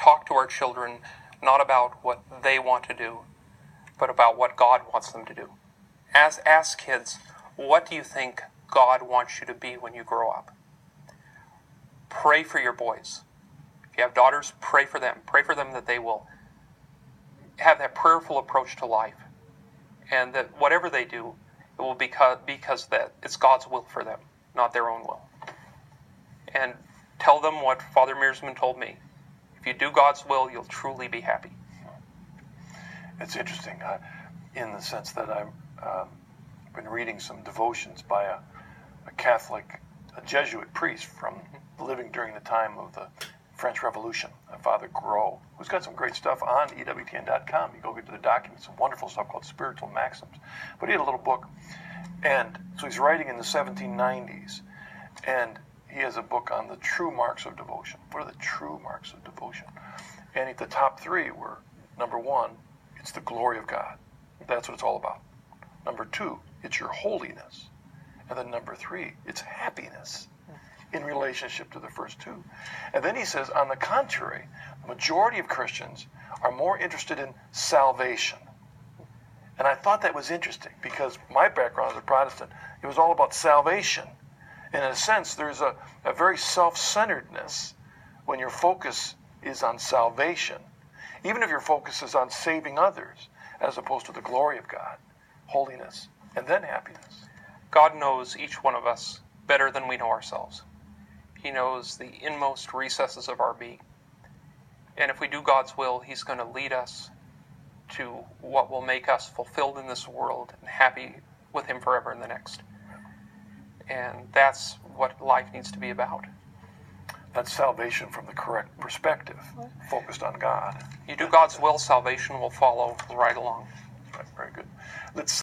talk to our children not about what they want to do, but about what God wants them to do. Ask kids, what do you think God wants you to be when you grow up? Pray for your boys. If you have daughters, pray for them. Pray for them that they will have that prayerful approach to life, and that whatever they do, it will be because that it's God's will for them, not their own will. And tell them what Father Mearsman told me. If you do God's will, you'll truly be happy. It's interesting in the sense that I've been reading some devotions by a Catholic, a Jesuit priest from living during the time of the French Revolution, Father Gros, who's got some great stuff on EWTN.com. You go get to the documents, some wonderful stuff called Spiritual Maxims. But he had a little book, and so he's writing in the 1790s, and he has a book on the true marks of devotion. What are the true marks of devotion? And the top three were, number one, it's the glory of God. That's what it's all about. Number two, it's your holiness. And then number three, it's happiness in relationship to the first two. And then he says, on the contrary, the majority of Christians are more interested in salvation. And I thought that was interesting because my background as a Protestant, it was all about salvation. And in a sense, there's a very self-centeredness when your focus is on salvation, even if your focus is on saving others, as opposed to the glory of God, holiness, and then happiness. God knows each one of us better than we know ourselves. He knows the inmost recesses of our being. And if we do God's will, He's going to lead us to what will make us fulfilled in this world and happy with Him forever in the next. And that's what life needs to be about. That's salvation from the correct perspective, focused on God. You do God's will, salvation will follow right along. Right, very good. Let's